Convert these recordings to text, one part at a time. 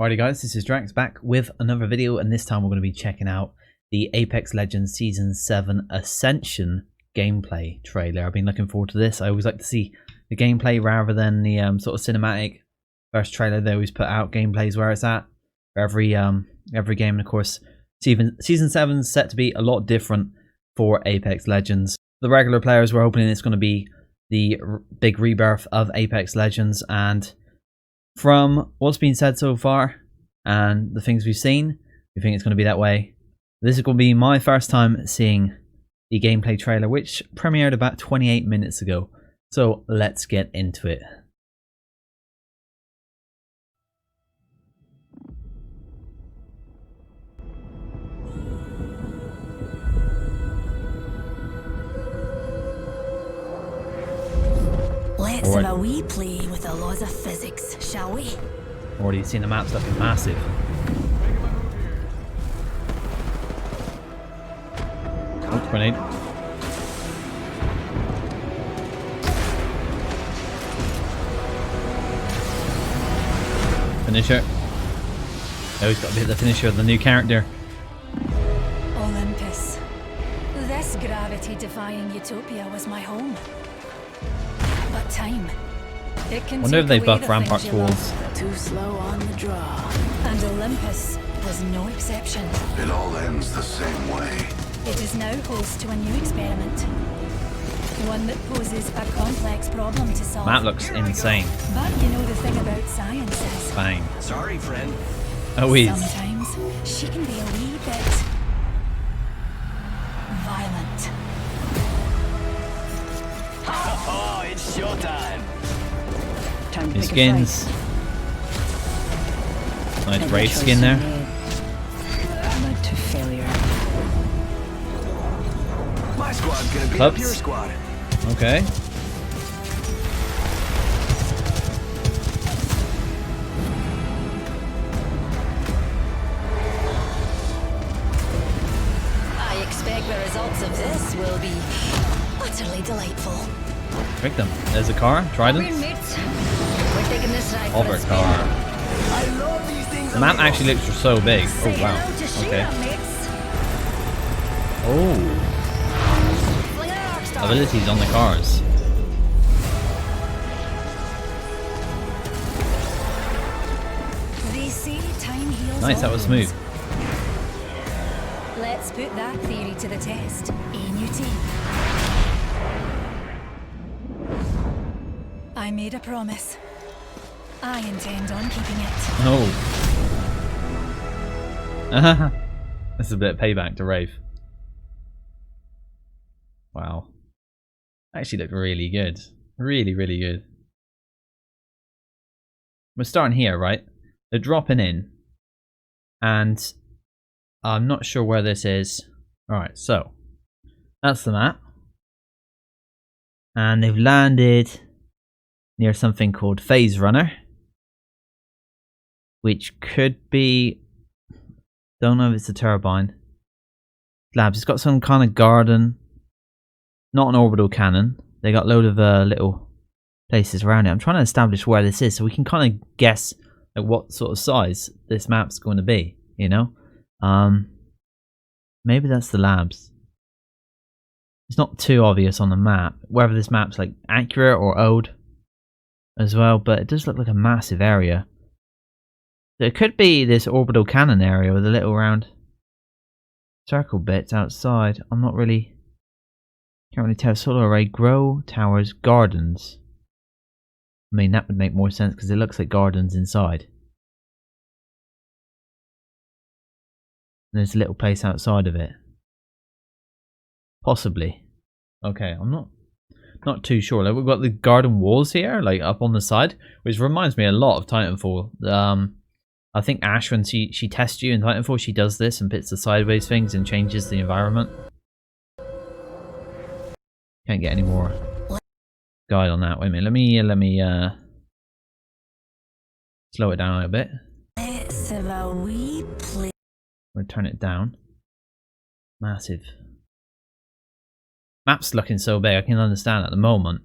Alrighty guys, this is DRAX back with another video, and this time we're going to be checking out the Apex Legends Season 7 Ascension gameplay trailer. I've been looking forward to this. I always like to see the gameplay rather than the sort of cinematic first trailer they always put out. Gameplay is where it's at for every game, and of course Season 7 is set to be a lot different for Apex Legends. The regular players were hoping it's going to be the big rebirth of Apex Legends, and from what's been said so far and the things we've seen, we think it's going to be that way. This is going to be my first time seeing the gameplay trailer, which premiered about 28 minutes ago. So let's get into it. Let's have a wee play with the laws of physics, shall we? Already seen the map's looking massive. Oh, grenade. Finisher. Oh, he's got to be the finisher of the new character. Olympus. This gravity-defying utopia was my home. But time, it can Wonder if they've buffed the Rampart's things you walls. love. Too slow on the draw. And Olympus was no exception. It all ends the same way. It is now host to a new experiment. One that poses a complex problem to solve. That looks insane. But you know the thing about science is... Bang. Sorry, friend. Oh, he's... sometimes she can be a wee bit... violent. Oh, it's showtime. New skins. Nice raid skin there. Led to failure. My squad's gonna beat Clubs. up your squad. Okay. I expect the results of this will be utterly delightful. Victim. There's a car. Trident. mates. We're taking this ride Over for a car. I love these things. The map actually looks so big. Oh wow. Okay. Oh. Abilities on the cars. They say time heals Nice. That all was smooth. wounds. Let's put that theory to the test. ANUT. I made a promise. I intend on keeping it. Oh. This is a bit of payback to Wraith. Wow. Actually looked really good. Really, really good. We're starting here, right? They're dropping in. And I'm not sure where this is. Alright, so. That's the map. And they've landed near something called Phase Runner. Which could be... don't know if it's a turbine. Labs. It's got some kind of garden. Not an orbital cannon. They got a load of little places around it. I'm trying to establish where this is so we can kind of guess at what sort of size this map's going to be, you know? Maybe that's the labs. It's not too obvious on the map whether this map's like accurate or old as well, but it does look like a massive area. So it could be this orbital cannon area with a little round circle bits outside. I'm not really... can't really tell. Solar array, grow, towers, gardens. I mean, that would make more sense because it looks like gardens inside. There's a little place outside of it. Possibly. Okay, I'm not too sure. Like, we've got the garden walls here, like up on the side, which reminds me a lot of Titanfall. I think Ash, when she tests you in Titanfall, she does this and puts the sideways things and changes the environment. Can't get any more guide on that. Wait a minute. Let me slow it down a bit. Let's have a wee play. We'll turn it down. Massive. Map's looking so big. I can understand at the moment.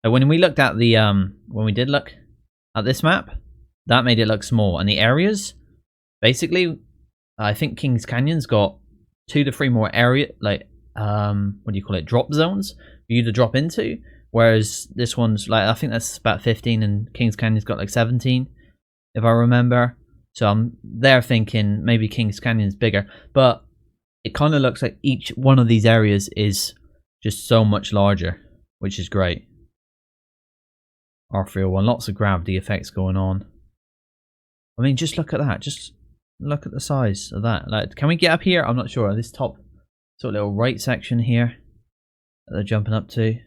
When we looked at the when we did look at this map, That made it look small. And the areas, basically, I think Kings Canyon's got 2 to 3 more area, like, what do you call it, drop zones for you to drop into. Whereas this one's, like, I think that's about 15 and Kings Canyon's got like 17, if I remember. So I'm there thinking maybe Kings Canyon's bigger. But it kind of looks like each one of these areas is just so much larger, which is great. R301, lots of gravity effects going on. I mean, just look at that. Just look at the size of that. Like, can we get up here? I'm not sure. This top sort of little right section here that they're jumping up to.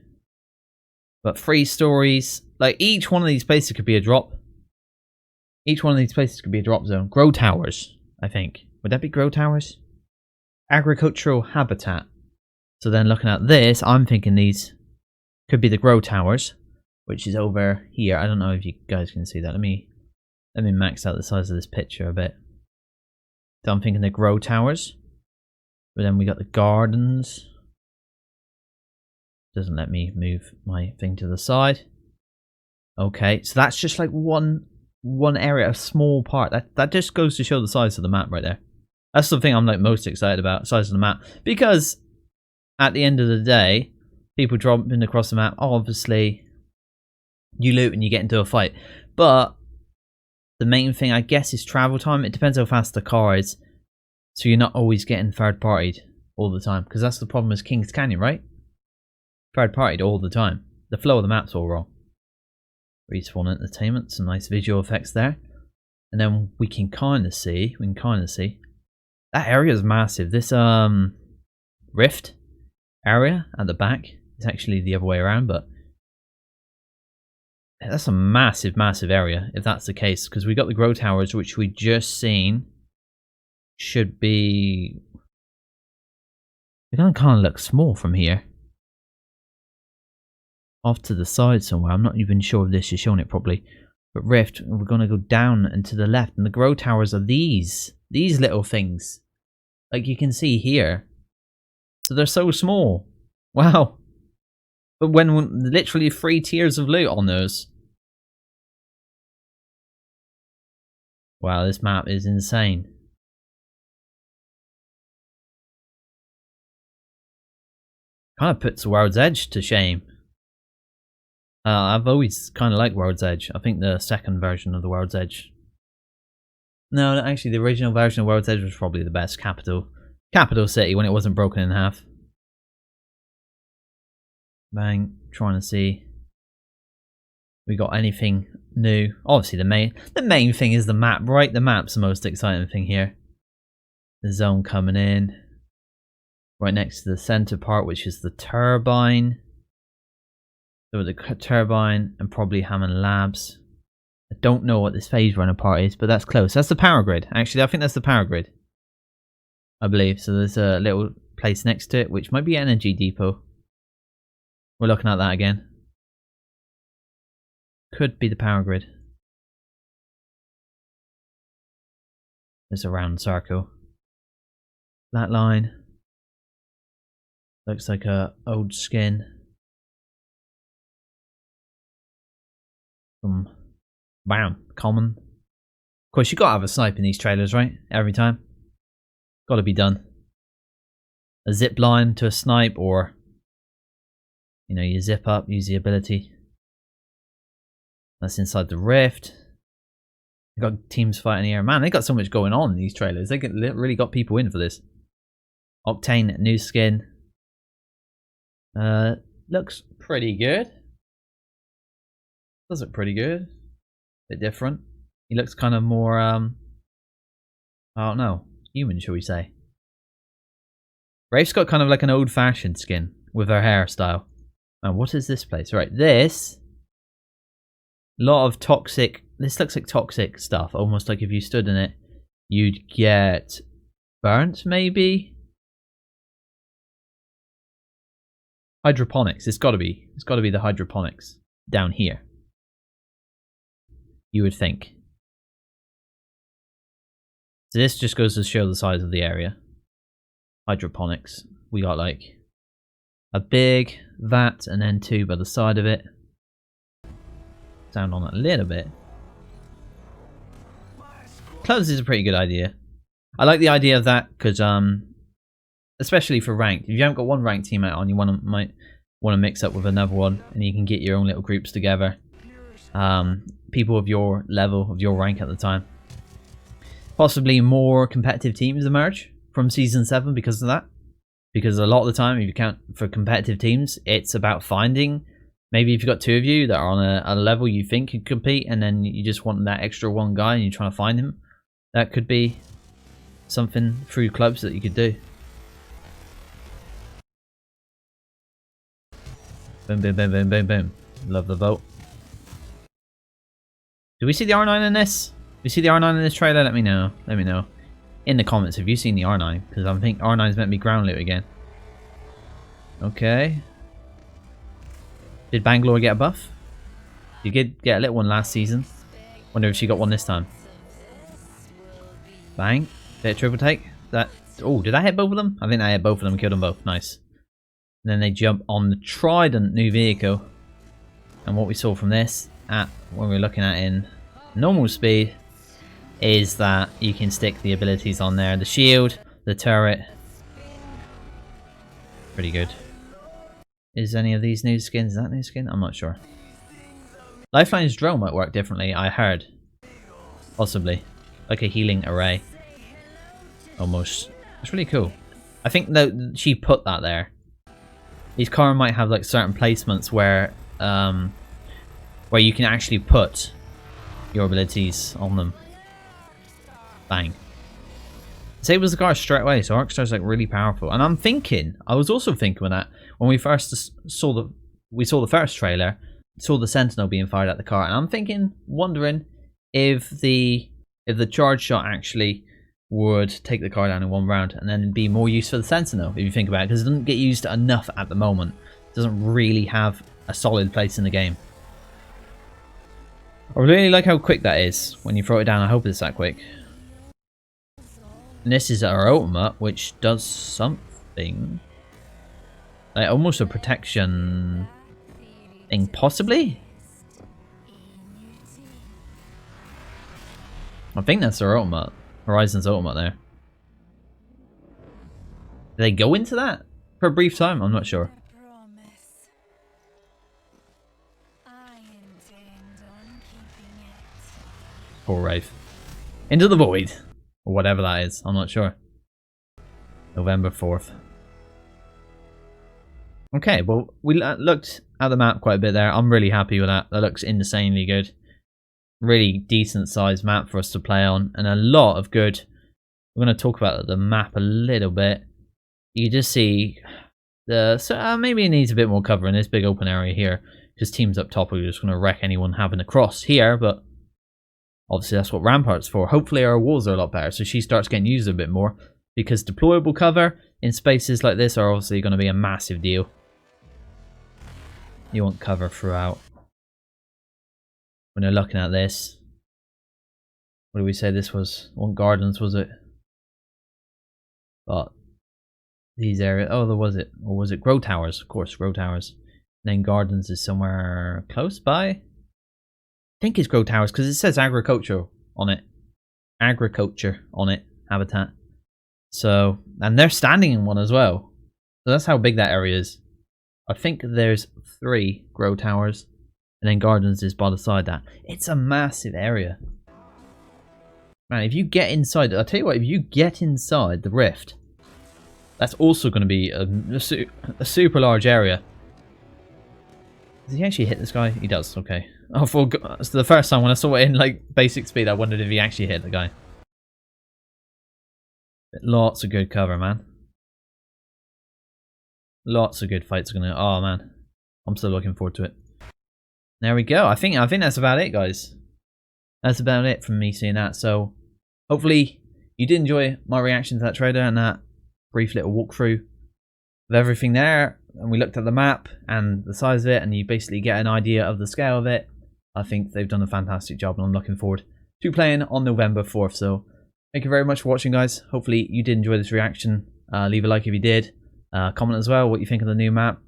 But 3 stories. Like, each one of these places could be a drop. Each one of these places could be a drop zone. Grow towers, I think. Would that be grow towers? Agricultural habitat. So then looking at this, I'm thinking these could be the grow towers, which is over here. I don't know if you guys can see that. Let me max out the size of this picture a bit. So I'm thinking the grow towers. But then we got the gardens. Doesn't let me move my thing to the side. Okay, so that's just like one area, a small part. That just goes to show the size of the map right there. That's the thing I'm like most excited about, size of the map. Because at the end of the day, people dropping across the map, obviously you loot and you get into a fight. But the main thing, I guess, is travel time. It depends how fast the car is. So you're not always getting third-partied all the time. Because that's the problem with Kings Canyon, right? Third-partied all the time. The flow of the map's all wrong. Respawn Entertainment, some nice visual effects there. And then we can kind of see, that area is massive. This rift area at the back is actually the other way around, but that's a massive, massive area if that's the case, because we got the grow towers, which we just seen. Should be, they're gonna kind of look small from here. Off to the side somewhere. I'm not even sure if this is showing it properly. But rift, we're gonna go down and to the left, and the grow towers are these little things, like you can see here. So they're so small. Wow. But when literally 3 tiers of loot on those. Wow, this map is insane. Kind of puts World's Edge to shame. I've always kind of liked World's Edge. I think the second version of the World's Edge. No, actually the original version of World's Edge was probably the best. Capital City, when it wasn't broken in half. Bang, trying to see. We got anything new? Obviously the main thing is the map, right? The map's the most exciting thing here. The zone coming in. Right next to the center part, which is the turbine. So the turbine and probably Hammond Labs. I don't know what this phase runner part is, but that's close. That's the power grid. Actually, I think that's the power grid, I believe. So there's a little place next to it, which might be Energy Depot. We're looking at that again. Could be the power grid. There's a round circle. That line looks like a old skin. Bam, common. Of course, you gotta have a snipe in these trailers, right? Every time. Gotta be done. A zip line to a snipe, or you know, you zip up, use the ability. That's inside the rift. They got teams fighting here. Man, they got so much going on in these trailers. They really got people in for this. Octane new skin. Looks pretty good. Does look pretty good. Bit different. He looks kind of more, I don't know, human, shall we say. Rafe's got kind of like an old-fashioned skin with her hairstyle. And what is this place? Right, this. A lot of toxic. This looks like toxic stuff. Almost like if you stood in it, you'd get burnt, maybe? Hydroponics. It's got to be. It's got to be the hydroponics down here. You would think. So this just goes to show the size of the area. Hydroponics. We got like a big vat and then 2 by the side of it. Sound on it a little bit. clubs is a pretty good idea. I like the idea of that because, especially for ranked, if you haven't got one ranked teammate on, you might want to mix up with another one, and you can get your own little groups together. People of your level, of your rank at the time. Possibly more competitive teams emerge from Season 7 because of that. Because a lot of the time, if you count for competitive teams, it's about finding, maybe if you've got two of you that are on a level you think could compete, and then you just want that extra one guy and you're trying to find him. That could be something through clubs that you could do. Boom, boom, boom, boom, boom, boom. Love the vote. Do we see the R9 in this? Do you see the R9 in this trailer? Let me know. Let me know. In the comments, have you seen the R9? Because I think R9 is meant to be ground loot again. Okay. Did Bangalore get a buff? You did get a little one last season. Wonder if she got one this time. Bang. Did it triple take? That. Oh, did I hit both of them? I think I hit both of them and killed them both. Nice. And then they jump on the Trident new vehicle. And what we saw from this, when we're looking at in normal speed, is that you can stick the abilities on there. The shield, the turret. Pretty good. Is any of these new skins? Is that new skin? I'm not sure. Lifeline's drone might work differently, I heard. Possibly. Like a healing array. Almost. It's really cool. I think that she put that there. These cars might have like certain placements where you can actually put your abilities on them. Bang. Disables the car straight away, so Arcstar's like really powerful. And I'm thinking, I was also thinking with that when we first saw the first trailer, saw the Sentinel being fired at the car, and I'm thinking, wondering if the charge shot actually would take the car down in one round and then be more use for the Sentinel, if you think about it, because it doesn't get used enough at the moment. It doesn't really have a solid place in the game. I really like how quick that is when you throw it down. I hope it's that quick. And this is our ultimate, which does something like almost a protection thing, possibly. I think that's our ultimate. Horizon's ultimate there. Do they go into that for a brief time? I'm not sure. Poor Wraith. Into the void. Or whatever that is. I'm not sure. November 4th. Okay, well, we looked at the map quite a bit there. I'm really happy with that. That looks insanely good. Really decent sized map for us to play on. And a lot of good. We're going to talk about the map a little bit. You just see maybe it needs a bit more cover in this big open area here. Because teams up top are just going to wreck anyone having a cross here. But obviously that's what Rampart's for. Hopefully our walls are a lot better, so she starts getting used a bit more. Because deployable cover in spaces like this are obviously going to be a massive deal. You want cover throughout. When you're looking at this. What did we say this was? One Gardens, was it? But these areas, oh, there was it. Or was it Grow Towers? Of course, Grow Towers. And then Gardens is somewhere close by. I think it's Grow Towers because it says agriculture on it. Agriculture on it. Habitat. So, and they're standing in one as well. So that's how big that area is. I think there's 3 Grow Towers. And then Gardens is by the side that. It's a massive area. Man, if you get inside, I'll tell you what, if you get inside the rift, that's also going to be a super large area. Does he actually hit this guy? He does, okay. Oh, so the first time when I saw it in like basic speed, I wondered if he actually hit the guy. But lots of good cover, man. Lots of good fights are going to... Oh, man. I'm still looking forward to it. There we go. I think that's about it, guys. That's about it from me seeing that. So, hopefully, you did enjoy my reaction to that trailer and that brief little walkthrough of everything there. And we looked at the map and the size of it, and you basically get an idea of the scale of it. I think they've done a fantastic job, and I'm looking forward to playing on November 4th. So, thank you very much for watching, guys. Hopefully, you did enjoy this reaction. Leave a like if you did. Comment as well what you think of the new map.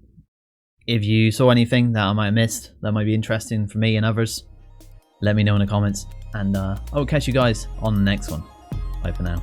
If you saw anything that I might have missed that might be interesting for me and others, let me know in the comments. And I will catch you guys on the next one. Bye for now.